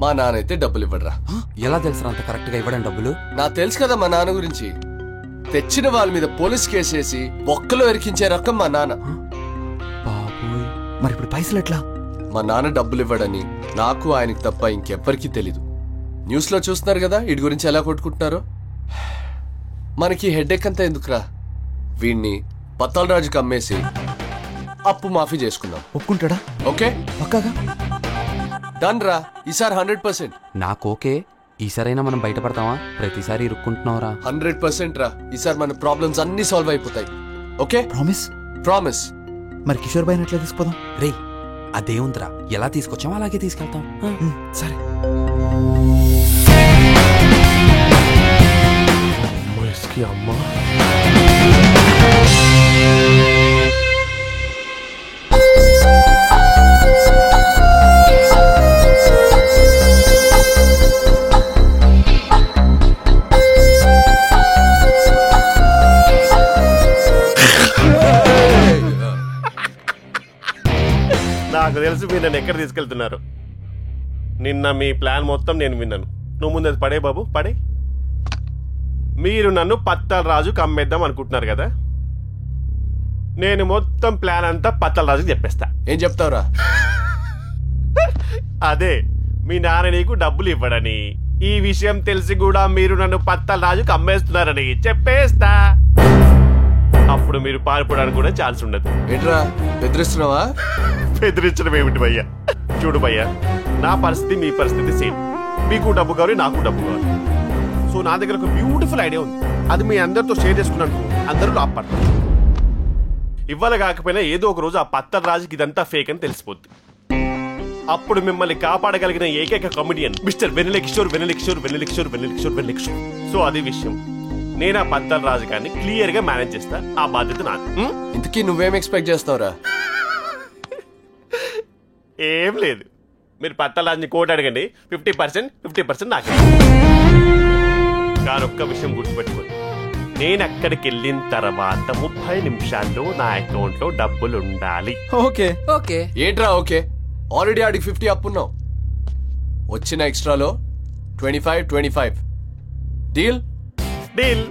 మా నాన్న అయితే డబ్బులు ఇవ్వడరా. ఎలా తెలుసు అంత కరెక్ట్ గా ఇవ్వడం డబ్బులు? నాకు తెలుసు కదా మా నాన్న గురించి. తెచ్చిన వాళ్ళ మీద పోలీస్ కేసేసి ఒక్కలో ఎరికించే రకం మా నాన్న. బాబోయ్, మరి ఇప్పుడు పైసలు ఎట్లా? మా నాన్న డబ్బులు ఇవ్వడని నాకు ఆయనకి తప్ప ఇంకెవ్వరికీ తెలీదు. న్యూస్ లో చూస్తున్నారు కదా వీడి గురించి ఎలా కొట్టుకుంటున్నారో. మనకి హెడ్ఏక్ అంతా ఎందుకురా, వీడిని పత్తాల రాజుకి అమ్మేసి అప్పు మాఫీ చేసుకుందాం. ఒప్పుకుంటాడా? ఓకే పక్కాగా డన్ రా. ఈసారి 100%. నాకు ఓకే. ఈసారైనా మనం బయటపడతావా? ప్రతిసారి ఇరుక్కుంటున్నావురా. 100% రా. ఈసారి మన ప్రాబ్లమ్స్ అన్ని సాల్వ్ అయిపోతాయి. Okay promise? ప్రామిస్. మరి కిషోర్ బాయ్ ఎట్లా తీసుకుపోదాం? రే అదే ఉందిరా, ఎలా తీసుకొచ్చామో అలాగే తీసుకెళ్తాం. సరే. అమ్మా నాకు తెలుసు మీరు నన్ను ఎక్కడ తీసుకెళ్తున్నారు. నిన్న మీ ప్లాన్ మొత్తం నేను విన్నాను. నువ్వు ముందు అది పడే బాబు, పడే. మీరు నన్ను పత్తాల రాజుకి అమ్మేద్దాం అనుకుంటున్నారు కదా. నేను మొత్తం ప్లాన్ అంతా పత్తాల రాజుకి చెప్పేస్తా. ఏం చెప్తావురా? అదే మీ నాన్న నీకు డబ్బులు ఇవ్వడని, ఈ విషయం తెలిసి కూడా మీరు నన్ను పత్తాల రాజుకి అమ్మేస్తున్నారని చెప్పేస్తా. అప్పుడు మీరు పారిపోవడానికి కూడా ఛాన్స్ ఉండదు. ఏంట్రా బెదిరిస్తున్నావా? బెదిరించడం ఏమిటి భయ్యా? చూడు భయ్యా, నా పరిస్థితి మీ పరిస్థితి సేమ్. మీకు డబ్బు కావాలి, నాకు డబ్బు కావాలి. సో నా దగ్గర ఒక బ్యూటిఫుల్ ఐడియా ఉంది. అది మీ అందరితో షేర్ చేసుకున్నాను. అందరూ లాభపడతారు. ఇవ్వాలి కాకపోయినా ఏదో ఒక రోజు ఆ పత్తాల రాజుకి ఇదంతా ఫేక్ అని తెలిసిపోద్ది. అప్పుడు మిమ్మల్ని కాపాడగలిగిన ఏకైక కామెడియన్ మిస్టర్ వెన్నెల కిషోర్, వెన్నెల కిషోర్, వెన్నెల కిషోర్, వెన్నెల కిషోర్, వెన్నెల కిషోర్. సో అది విషయం. నేను ఆ పత్తాల రాజు గారిని క్లియర్ గా మేనేజ్ చేస్తా. ఆ బాధ్యత నాది. ఇంతకీ నువ్వేం ఎక్స్పెక్ట్ చేస్తావురా? ఏం లేదు, మీరు పత్తాల రాజుని కోట్ అడగండి. 50% నాకు. కానీ ఒక్క విషయం గుర్తుపెట్టుకోండి, నేను అక్కడికి వెళ్ళిన తర్వాత 30 నిమిషాల్లో నా అకౌంట్ లో డబ్బులు ఉండాలి. Okay okay. ఏంట్రా ఓకే? ఆల్రెడీ ఆడికి 50 అప్పున్నావు. వచ్చిన ఎక్స్ట్రాలో 25 డీల్? డీల్.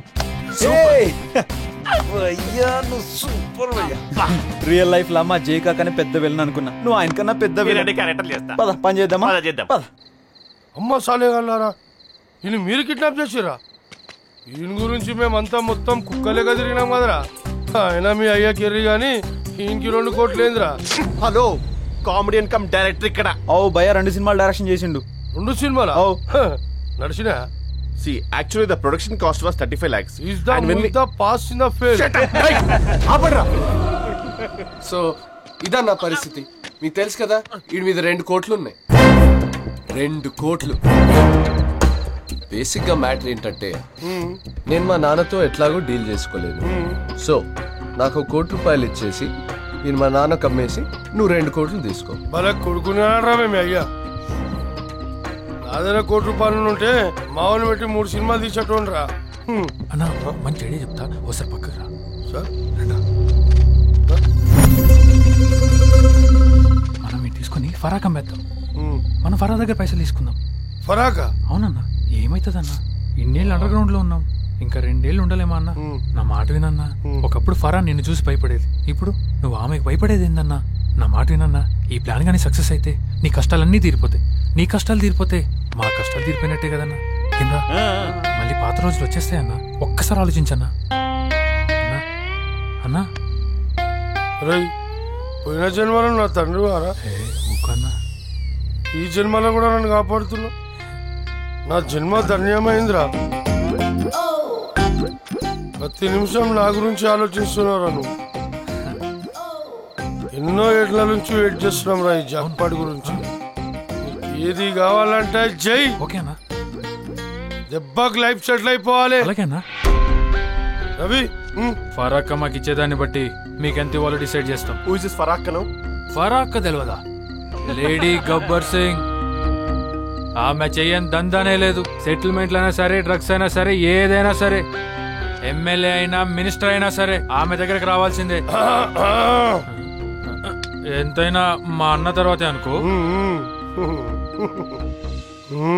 రియల్ లైఫ్ లో మా జే కాకనే పెద్ద వెళ్ళను అనుకున్నా, నువ్వు ఆయన కన్నా పెద్ద క్యారెక్టర్ చేస్తా. పని చేద్దామా? చేద్దాం. అమ్మ సాలేగల్లారా, ఈయన మీరు కిడ్నాప్ చేసిరా? ఈయన గురించి మేమంతా మొత్తం కుక్కలేక తిరిగినాం కదరా. అయినా మీ అయ్యా కెర్రీ గాని ఈయనకి 2 కోట్లేందిరా. హలో, కామెడియన్ కమ్ డైరెక్టర్ ఇక్కడ. ఓ భయ 2 సినిమాలు డైరెక్షన్ చేసిండు. 2 సినిమాలా? నడిచినా? See, actually the production cost was 35 lakhs. Is the movie the pass in the fail? So ఇదా నా పరిస్థితి. మీకు తెలుసు కదా వీడి మీద 2 కోట్లు ఉన్నాయి. 2 కోట్లు. బేసిక్ గా మ్యాటర్ ఏంటంటే నేను మా నాన్నతో ఎట్లాగో డీల్ చేసుకోలేదు. సో నాకు 1 కోటి రూపాయలు ఇచ్చేసి నేను మా నాన్న కమ్మేసి నువ్వు 2 కోట్లు తీసుకో. భలే కొడుకున్నారా మేము అయ్యా. అదే 1 కోటి రూపాయలు ఉంటే మామూలు పెట్టి 3 సినిమాలు తీసేటోండ్రా. అన్నా మంచి ఐడియా చెప్తా, ఒకసారి పక్కకు రా. సార్ మనం ఇది తీసుకుని ఫరాక్ అమ్మేద్దాం. మనం ఫరా దగ్గర పైసలు తీసుకుందాం. ఫరాకా? అవునన్నా. ఏమైతుందన్నా, ఇన్నేళ్ళు అండర్ గ్రౌండ్ లో ఉన్నాం, ఇంకా 2 ఏళ్ళు ఉండలేమా అన్న? నా మాట వినన్నా. ఒకప్పుడు ఫరా నిన్ను చూసి భయపడేది, ఇప్పుడు నువ్వు ఆమెకు భయపడేది ఏందన్నా? నా మాట వినన్నా. ఈ ప్లాన్ గానీ సక్సెస్ అయితే నీ కష్టాలన్నీ తీరిపోతాయి. నీ కష్టాలు తీరిపోతే మా కష్టాలు తీరిపోయినట్టే కదన్నా. కింద మళ్ళీ పాత రోజులు వచ్చేస్తాయన్నా. ఒక్కసారి ఆలోచించన్నా. అన్నా అన్నా రై, పోయిన జన్మలో నా తండ్రి వారా? ఊకన్నా. ఈ జన్మలో కూడా నన్ను కాపాడుతున్నావు. నా జన్మ ధన్యమైందిరా. ప్రతి నిమిషం నా గురించి ఆలోచిస్తున్నారా నువ్వు? ఎన్నో ఏళ్ల నుంచి వెయిట్ చేస్తున్నాం రా ఈ జాక్పాట్ గురించి. ఏది కావాలంటే జై. ఓకే అన్నా. దెబ్బకి లైఫ్ సెటిల్ అయిపోవాలి. అలాగే అన్నా. రవి, ఫరాక్ మాకు ఇచ్చేదాన్ని బట్టి మీకెంత ఇవ్వాలో డిసైడ్ చేస్తాం. Who is this ఫరాక్కను? ఫరాక్ తెలియదా? లేడీ గబ్బర్ సింగ్. ఆమె చెయ్యని దందానే లేదు. సెటిల్మెంట్లు అయినా సరే, డ్రగ్స్ అయినా సరే, ఏదైనా సరే, ఎమ్మెల్యే అయినా మినిస్టర్ అయినా సరే ఆమె దగ్గరకు రావాల్సిందే. ఎంతైనా మా అన్న తర్వాతే అనుకో. వెల్కమ్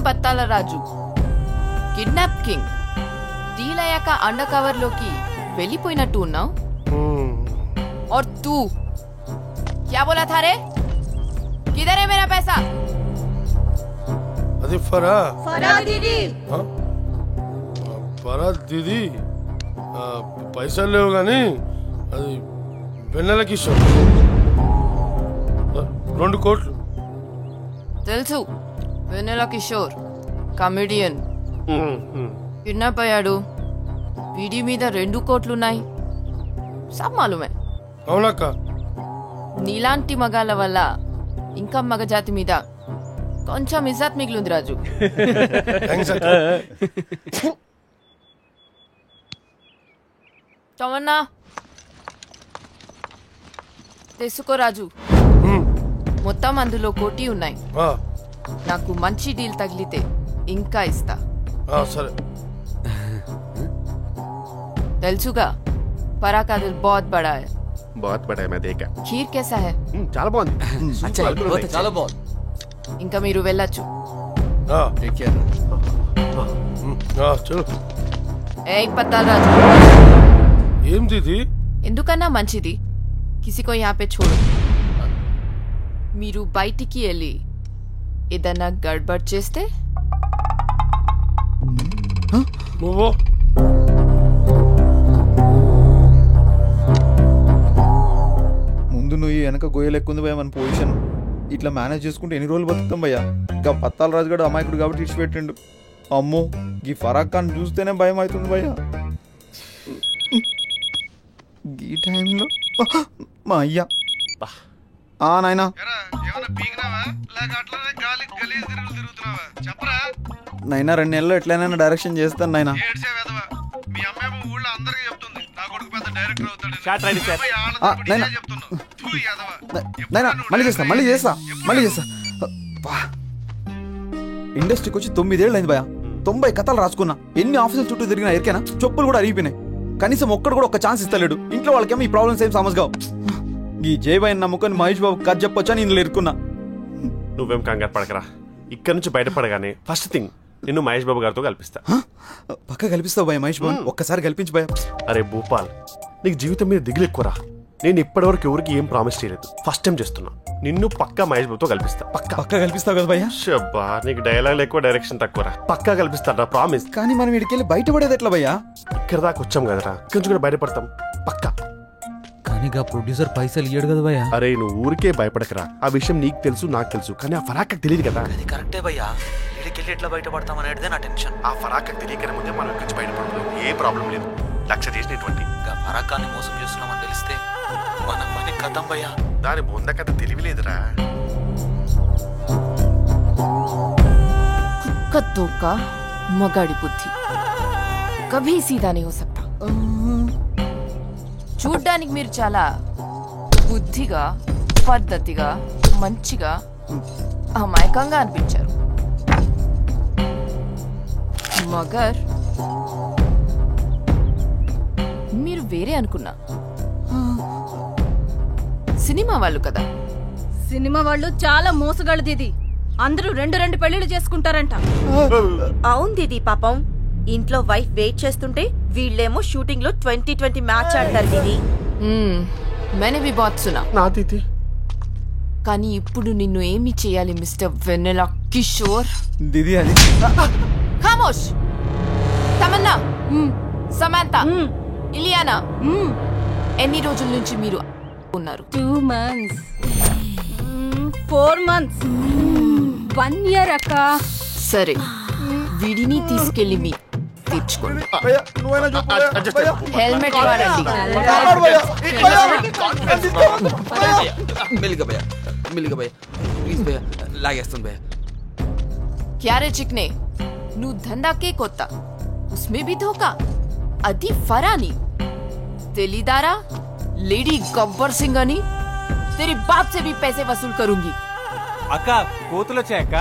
పత్తాల రాజు, కిడ్నాప్ కింగ్. డీల్ అయ్యాక అండర్ కవర్ లోకి వెళ్ళిపోయినట్టు ఉన్నావు. और तू क्या बोला था रे? किधर है मेरा पैसा? అది ఫరా दीदी. ఫరా దీది పైసలు లేవు కానీ అది వెన్నెల కిషోర్ 2 కోట్లు. తెలుసు, వెన్నెల కిషోర్ కమెడియన్ కిడ్నాప్ అయ్యాడు. వీడి మీద 2 కోట్లున్నాయి. సబ్ మాలుమే. అవునక్క. నీలాంటి మగాళ్ళ వల్ల ఇంకా మగజాతి మీద కొంచెం ఇజ్జత్ మిగిలింది రాజు. చవన్నా తెసుకో రాజు. మొత్తం అందులో 1 కోటి ఉన్నాయి. నాకు మంచి డీల్ తగిలితే ఇంకా ఇస్తా. సరే. తెలుసుగా परा का दिल बहुत बड़ा है. बहुत बड़ा है मैं देखा. खीर कैसा है? చాలా బాగుంది. చాలా బాగుంది. ఇంకా మీరు వెళ్ళొచ్చు. Take care. చలో. ఏయ్ పత్తాల్ రాజు, ఏం దీది? ఎందుకన్నా మంచిది కిసికో యహా పే छोड़ो. మీరు బయటికి వెళ్ళి ఏదన్నా గడ్బడ్ చేస్తే నువ్వు ముందు నువ్వు వెనక గొయ్యలెక్కుంది భయ మన పొజిషన్. ఇట్లా మేనేజ్ చేసుకుంటే ఎన్ని రోజులు బతుకుతాం భయ్యా. ఇంకా పత్తాల రాజు గడు అమాయకుడు కాబట్టి ఇచ్చిపెట్టిండు. అమ్మో ఈ ఫరాక్ ఖాన్ చూస్తేనే భయం అవుతుంది భయ్యా. ఈ టైంలో మా అయ్యా నాయనా నైనా 2 నెలలు ఎట్లయినా డైరెక్షన్ చేస్తాను నాయనా. మళ్ళీ చేస్తా. ఇండస్ట్రీకి వచ్చి 9 ఏళ్ళు అయింది భయ. 90 కథలు రాసుకున్నా. ఎన్ని ఆఫీసుల చుట్టూ తిరిగినా ఎరికేనా చెప్పులు కూడా అరిగిపోయినాయి. కనీసం ఒక్కడు కూడా ఒక ఛాన్స్ ఇస్తలేడు. ఇంట్లో వాళ్ళకేమో ఈ ప్రాబ్లమ్స్ ఏం సమస్యగా. ఈ జయబాయి నమ్ముకొని మహేష్ బాబు కథ చెప్పొచ్చా నేను ఎరుకున్నా. నువ్వేం కంగారు పడకరా. ఇక్కడ నుంచి బయటపడగానే ఫస్ట్ థింగ్ నిన్ను మహేష్ బాబు గారితో కల్పిస్తా. పక్క కల్పిస్తావు భయ మహేష్ బాబు, ఒక్కసారి కల్పించు భయ. అరే భూపాల్, నీకు జీవితం మీద దిగులు ఎక్కువరా. నేను ఇప్పటివరకు ఎవరికి ఏం ప్రామిస్ చేయలేదు. ఫస్ట్ టైం చేస్తున్నా. నిన్ను పక్కా మహేష్ బాబుతో కల్పిస్తా. పక్క కల్పిస్తావు కదా భయ్యా? షబ్బా, నీకు డైలాగ్ ఎక్కువ డైరెక్షన్ తక్కువరా. పక్కా కల్పిస్తారా, ప్రామిస్. కానీ మనం వీడికెళ్ళి బయటపడేది ఎట్లా భయ్యా? ఇక్కడ దాకా వచ్చాం కదరా, కొంచెం కూడా బయటపడతాం పక్కా. కానీ ప్రొడ్యూసర్ పైసలు ఇయ్యడు కదా భయ్యా. అరే నువ్వు ఊరికే భయపడకరా. ఆ విషయం నీకు తెలుసు, నాకు తెలుసు. కానీ ఆ ఫరాక్ తెలియదు కదా. అది కరెక్టే భయ్యా. వీడికెళ్ళి ఎట్లా బయటపడతాం అనేది నా టెన్షన్. ఆ ఫరాక్ తెలియకనే ముందే మనం ఇక్కడి నుంచి బయటపడలేదు. ఏ ప్రాబ్లం లేదు. లక్ష చేసినటువంటి ఫరాక్ ఖాన్ని మోసం చేస్తున్నామని తెలిస్తే మన పని కథం భయ్యా. దాని ముంద కథ తెలియలేదురా. कुत्तों का मगाड़ी बुद्धि कभी सीधा नहीं हो सकता. చూడ్డానికి మీరు చాలా బుద్ధిగా, పద్ధతిగా, మంచిగా, అమాయకంగా అనిపించారు. మగర్ మీరు వేరే అనుకున్నా. సినిమా వాళ్ళు కదా. సినిమా వాళ్ళు చాలా మోసగాళ్ళు దీది. అందరూ 2 పెళ్లిళ్ళు చేసుకుంటారంట. అవును దీది, పాపం ఇంట్లో వైఫ్ వెయిట్ చేస్తుంటే వీళ్ళేమో షూటింగ్ లో 2020 మ్యాచ్ ఆడతారు దీది. मैंने भी बहुत सुना. నా దీది. కానీ ఇప్పుడు నిన్ను ఏమి చేయాలి మిస్టర్ వెన్నెలా కిషోర్? దీది అది ఖామోష్. తమన్నా, సమంత, ఇలియానా, ఎన్ని రోజుల నుంచి మీరు ఉన్నారు? 2 months, 4 months, 1 year అక్క. సరే, వీడిని తీసుకెళ్లి మీ తీర్చుకోండి. హెల్మెట్ వాడండి. మిల్గా భయ్యా, ప్లీజ్ భయ్యా, లాగేస్తాను భయ్యా. क्या रे चिकने, నువ్వు ధందాకే కొత్త, ఉస్మే భీ ధోకా. అది ఫరాని తెలీదారా? లేడీ గబ్బర్ సింగ్ అని. तेरी बाप से भी पैसे वसूल करूंगी. అక్క కోతులు వచ్చాయక్క.